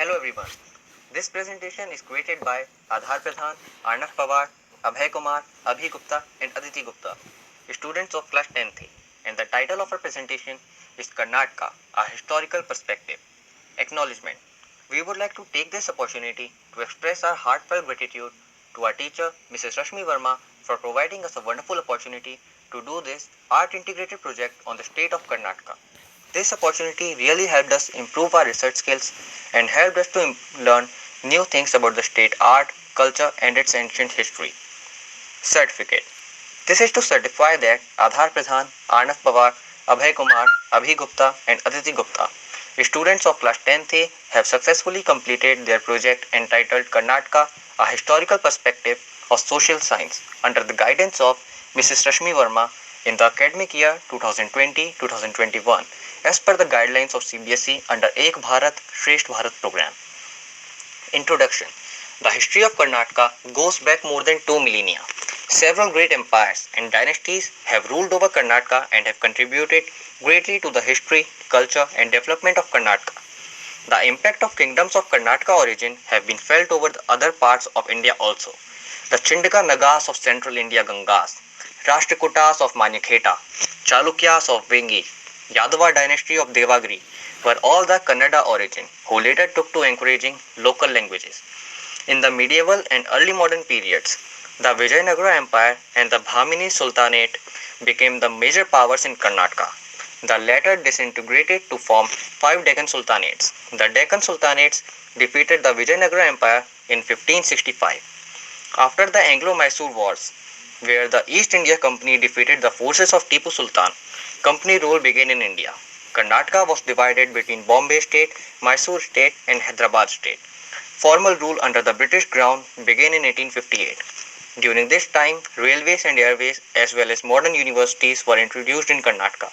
Hello everyone. This presentation is created by Adhar Pradhan, Arnav Pawar, Abhay Kumar, Abhi Gupta and Aditi Gupta, students of class 10th. And the title of our presentation is Karnataka, a historical perspective. Acknowledgement. We would like to take this opportunity to express our heartfelt gratitude to our teacher, Mrs. Rashmi Verma, for providing us a wonderful opportunity to do this art integrated project on the state of Karnataka. This opportunity really helped us improve our research skills and helped us to learn new things about the state art, culture, and its ancient history. Certificate. This is to certify that Adhar Pradhan, Arnav Pawar, Abhay Kumar, Abhi Gupta, and Aditi Gupta, students of class 10th A, have successfully completed their project entitled Karnataka, a historical perspective of social science under the guidance of Mrs. Rashmi Verma in the academic year 2020-2021 as per the guidelines of CBSE under Ek Bharat Shresth Bharat program. Introduction. The history of Karnataka goes back more than 2 millennia. Several great empires and dynasties have ruled over Karnataka and have contributed greatly to the history, culture, and development of Karnataka. The impact of kingdoms of Karnataka origin have been felt over the other parts of India also. The Chindaka Nagas of central India Gangas, Rashtrakutas of Manyakheta, Chalukyas of Vengi, Yadava dynasty of Devagiri were all the Kannada origin who later took to encouraging local languages. In the medieval and early modern periods, the Vijayanagara Empire and the Bahmani Sultanate became the major powers in Karnataka. The latter disintegrated to form 5 Deccan Sultanates. The Deccan Sultanates defeated the Vijayanagara Empire in 1565. After the Anglo-Mysore Wars, where the East India Company defeated the forces of Tipu Sultan, company rule began in India. Karnataka was divided between Bombay State, Mysore State and Hyderabad State. Formal rule under the British Crown began in 1858. During this time, railways and airways as well as modern universities were introduced in Karnataka.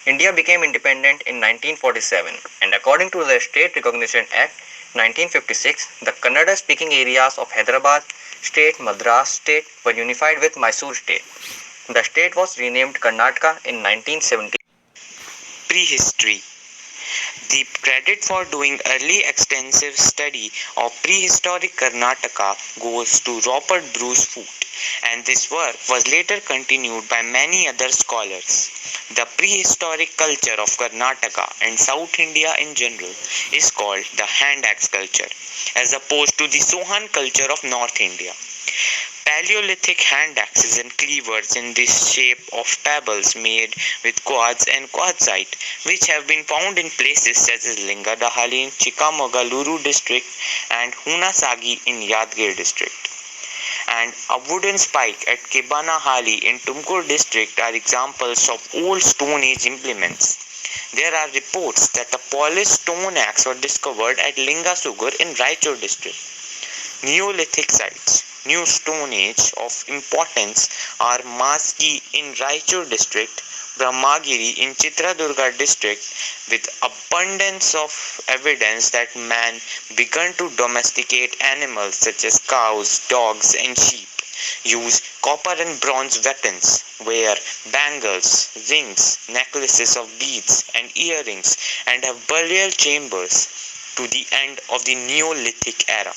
India became independent in 1947 and according to the State Recognition Act 1956, the Kannada speaking areas of Hyderabad State, Madras State were unified with Mysore State. The state was renamed Karnataka in 1970. Prehistory. The credit for doing early extensive study of prehistoric Karnataka goes to Robert Bruce Foote, and this work was later continued by many other scholars. The prehistoric culture of Karnataka and South India in general is called the hand axe culture, as opposed to the Sohan culture of North India. Paleolithic hand axes and cleavers in the shape of pebbles made with quartz and quartzite, which have been found in places such as Lingadahali in Chikamagaluru district and Hunasagi in Yadgir district. And a wooden spike at Kebanahali in Tumkur district are examples of old Stone Age implements. There are reports that a polished stone axe was discovered at Lingasugur in Raichur district. Neolithic sites. New Stone Age of importance are Masgi in Raichur district, Brahmagiri in Chitradurga district, with abundance of evidence that man began to domesticate animals such as cows, dogs and sheep, use copper and bronze weapons, wear bangles, rings, necklaces of beads and earrings, and have burial chambers to the end of the Neolithic era.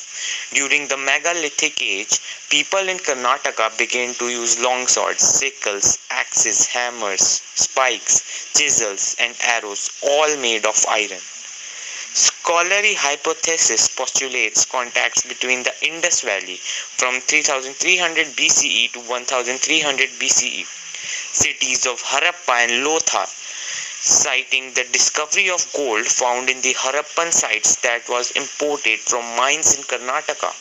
During the megalithic age, people in Karnataka began to use long swords, sickles, axes, hammers, spikes, chisels, and arrows, all made of iron. Scholarly hypothesis postulates contacts between the Indus Valley from 3300 BCE to 1300 BCE. Cities of Harappa and Lothar, citing the discovery of gold found in the Harappan sites that was imported from mines in Karnataka.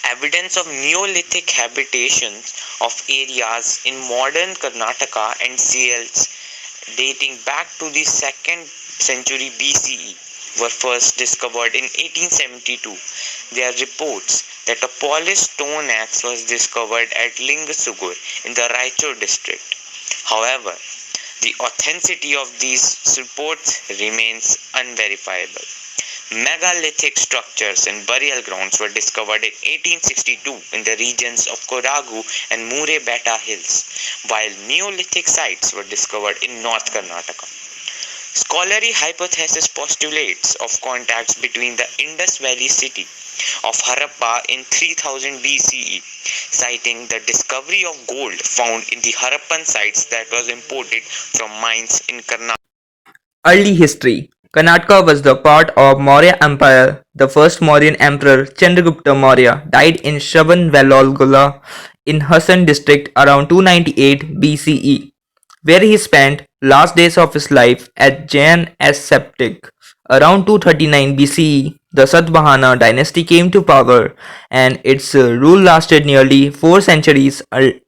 Evidence of Neolithic habitations of areas in modern Karnataka and Sales dating back to the 2nd century BCE were first discovered in 1872. There are reports that a polished stone axe was discovered at Lingasugur in the Raichur district. However, the authenticity of these reports remains unverifiable. Megalithic structures and burial grounds were discovered in 1862 in the regions of Kodagu and Mure-Beta hills, while Neolithic sites were discovered in North Karnataka. Scholarly hypothesis postulates of contacts between the Indus Valley city of Harappa in 3000 BCE, citing the discovery of gold found in the Harappan sites that was imported from mines in Karnataka. Early history. Karnataka was the part of Maurya Empire. The first Mauryan emperor, Chandragupta Maurya, died in Shravanbelagola in Hassan district around 298 BCE, where he spent last days of his life at Jain as Septic. Around 239 BCE, the Satvahana dynasty came to power, and its rule lasted nearly 4 centuries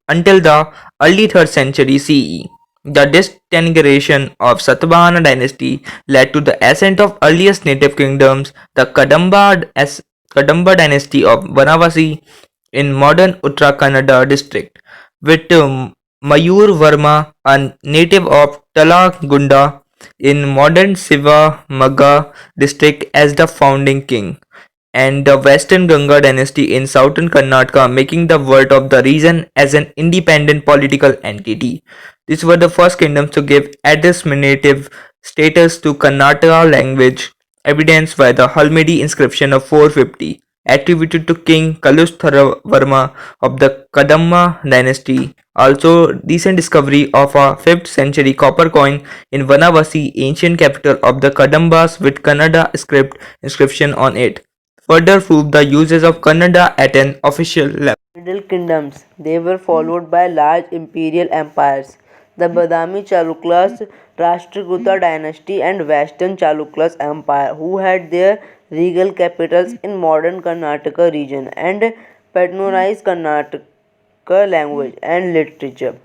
until the early 3rd century CE. The disintegration of Satvahana dynasty led to the ascent of earliest native kingdoms, the Kadamba dynasty of Vanavasi in modern Uttara Kannada district, with Mayur Varma, a native of Talagunda in modern Shivamogga district, as the founding king, and the Western Ganga dynasty in southern Karnataka, making the word of the region as an independent political entity. These were the first kingdoms to give administrative status to Karnataka language, evidenced by the Halmidi inscription of 450, attributed to King Kalusthara of the Kadamba dynasty. Also, recent discovery of a 5th century copper coin in Vanavasi, ancient capital of the Kadambas, with Kannada script inscription on it, further proved the uses of Kannada at an official level. Middle kingdoms. They were followed by large imperial empires. The Badami Chalukyas, Rashtrakuta dynasty and Western Chalukyas empire, who had their regal capitals in modern Karnataka region and patronized Karnataka language and literature.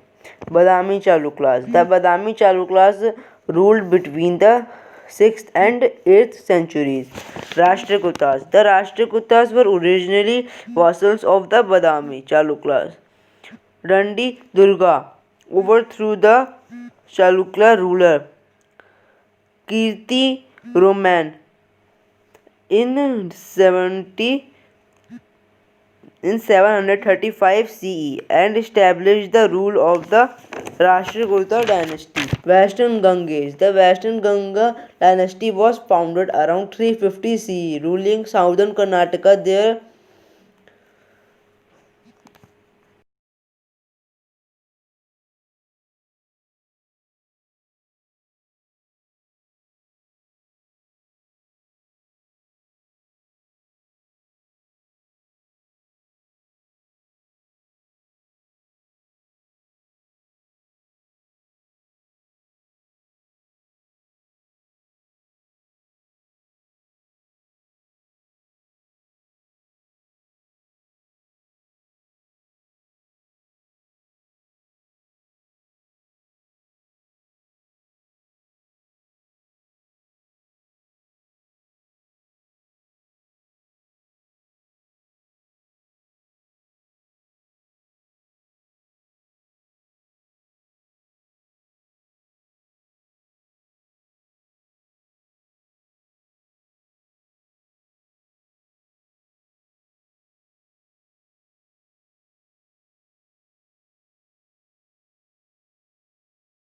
Badami Chalukyas. The Badami Chalukyas ruled between the 6th and 8th centuries. Rashtrakutas. The Rashtrakutas were originally vassals of the Badami Chalukyas. Randi Durga overthrew the Chalukya ruler Kirti Roman in 735 CE and established the rule of the Rashtrakuta dynasty. Western Ganges. The Western Ganga dynasty was founded around 350 CE, ruling southern Karnataka. Their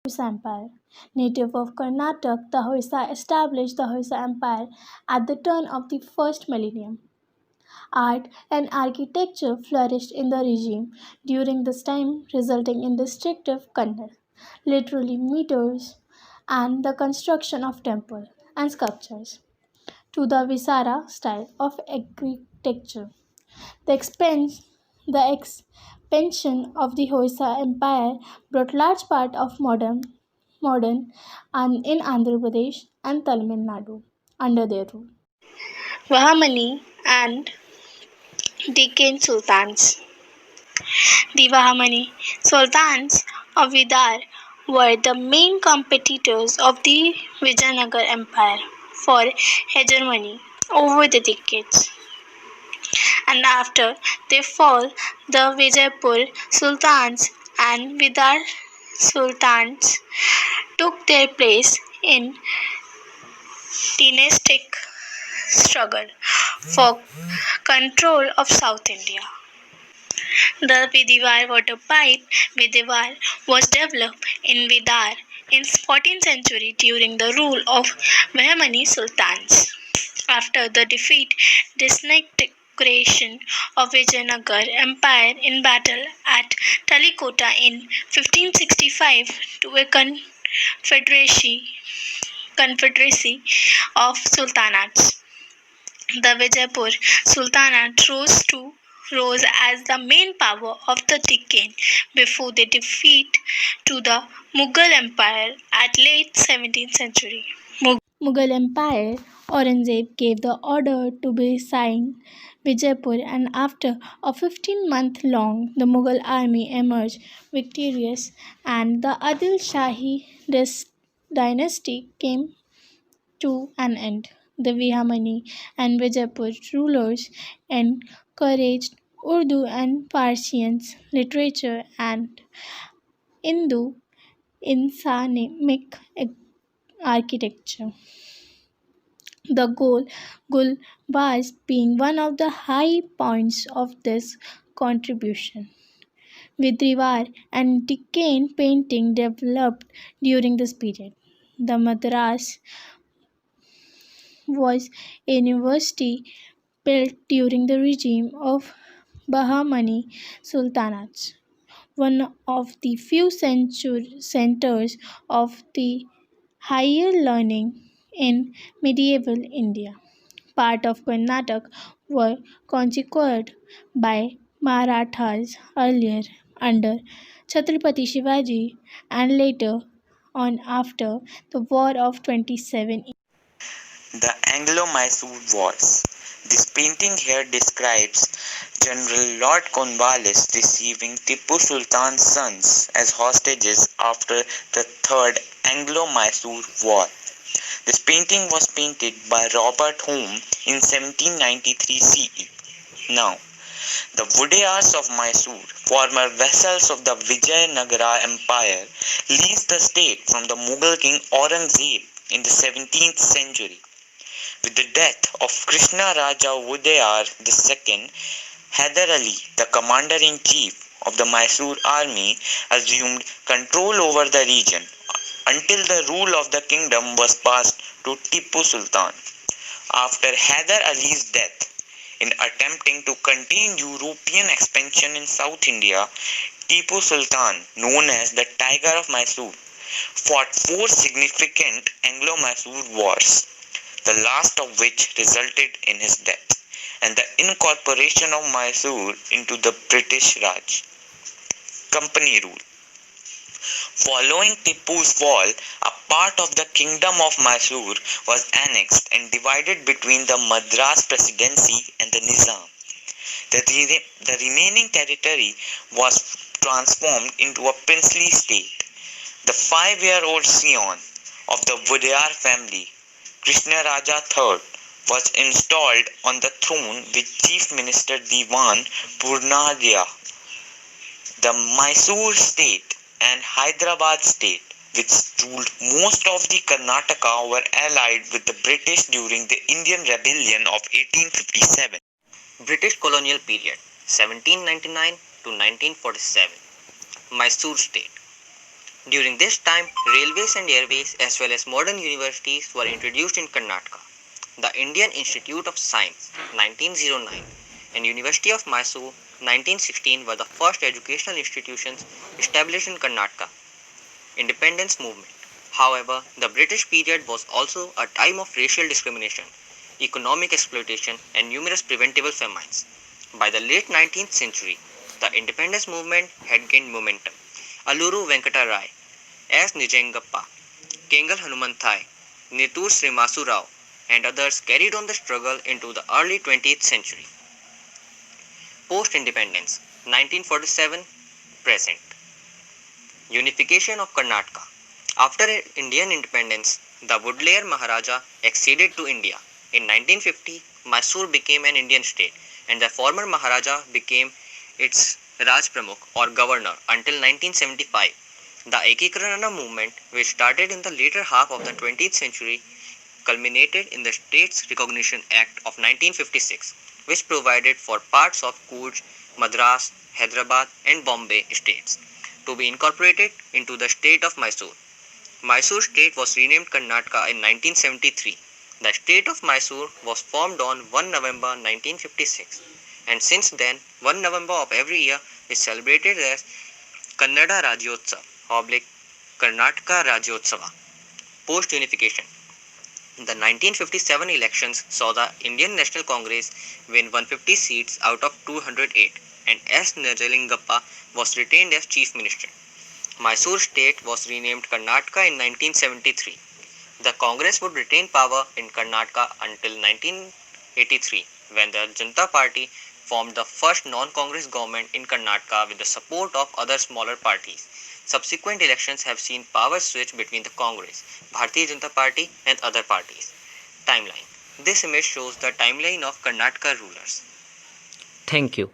Hoysa Empire. Native of Karnataka, the Hoysa established the Hoysa Empire at the turn of the first millennium. Art and architecture flourished in the regime during this time, resulting in distinctive Kannada, literally meters, and the construction of temples and sculptures to the Visara style of architecture. The, expen- the expansion of the Hoysa Empire brought large part of modern and in Andhra Pradesh and Tamil Nadu under their rule. Vahamani and Deccan Sultans. The Vahamani Sultans of Vidar were the main competitors of the Vijayanagar Empire for hegemony over the decades. And after their fall, the Vijaypur Sultans and Vidar Sultans took their place in dynastic struggle for control of South India. The Vidivar water pipe Vidivar was developed in Vidar in 14th century during the rule of Bahmani sultans. After the defeat, disintegration of Vijayanagar Empire in battle at Talikota in 1565 to a confederacy of sultanates. The Vijaypur Sultanate rose as the main power of the Deccan before the defeat to the Mughal Empire at late 17th century. Mughal Empire, Aurangzeb gave the order to be signed Vijaypur, and after a 15-month-long the Mughal army emerged victorious and the Adil Shahi dynasty came to an end. The Vihamani and Vijaypur rulers encouraged Urdu and Persian literature and Indo Islamic architecture. The Gulbars being one of the high points of this contribution. Vidrivar and Deccan painting developed during this period. The Madras was a university built during the regime of Bahmani sultanates, one of the few centers of the higher learning in medieval India. Part of Karnataka were conquered by Marathas earlier under Chhatrapati Shivaji and later on after the War of 27. The Anglo-Mysore Wars. This painting here describes General Lord Cornwallis receiving Tipu Sultan's sons as hostages after the Third Anglo-Mysore War. This painting was painted by Robert Home in 1793 CE. Now, the Wodeyars of Mysore, former vassals of the Vijayanagara Empire, leased the state from the Mughal king Aurangzeb in the 17th century. With the death of Krishna Raja Wodeyar II, Hyder Ali, the commander-in-chief of the Mysore army, assumed control over the region until the rule of the kingdom was passed to Tipu Sultan. After Hyder Ali's death, in attempting to contain European expansion in South India, Tipu Sultan, known as the Tiger of Mysore, fought four significant Anglo-Mysore wars, the last of which resulted in his death and the incorporation of Mysore into the British Raj. Company rule. Following Tipu's fall, a part of the kingdom of Mysore was annexed and divided between the Madras Presidency and the Nizam. The remaining territory was transformed into a princely state. The 5-year-old scion of the Wodeyar family, Krishna Raja III, was installed on the throne with Chief Minister Diwan Purnadhya. The Mysore state and Hyderabad state, which ruled most of the Karnataka, were allied with the British during the Indian Rebellion of 1857. British colonial period 1799 to 1947. Mysore state. During this time, railways and airways as well as modern universities were introduced in Karnataka. The Indian Institute of Science 1909 and University of Mysore 1916 were the first educational institutions established in Karnataka. Independence movement. However, the British period was also a time of racial discrimination, economic exploitation and numerous preventable famines. By the late 19th century, the independence movement had gained momentum. Aluru Venkata Rai, S. Nijengappa, Kengal Hanumanthai, Nittur Srimasu Rao and others carried on the struggle into the early 20th century. Post-independence, 1947 present. Unification of Karnataka. After Indian independence, the Wodeyar Maharaja acceded to India. In 1950, Mysore became an Indian state and the former Maharaja became its Raj Pramukh or governor until 1975. The Ekikranana movement, which started in the later half of the 20th century, culminated in the States Recognition Act of 1956, which provided for parts of Coorg, Madras, Hyderabad and Bombay states to be incorporated into the state of Mysore. Mysore state was renamed Karnataka in 1973. The state of Mysore was formed on 1 November 1956, and since then 1 November of every year is celebrated as Kannada Rajyotsava oblique Karnataka Rajyotsava. Post unification. The 1957 elections saw the Indian National Congress win 150 seats out of 208, and S. Najalingappa was retained as Chief Minister. Mysore state was renamed Karnataka in 1973. The Congress would retain power in Karnataka until 1983, when the Janata Party formed the first non-Congress government in Karnataka with the support of other smaller parties. Subsequent elections have seen power switch between the Congress, Bharatiya Janata Party and other parties. Timeline. This image shows the timeline of Karnataka rulers. Thank you.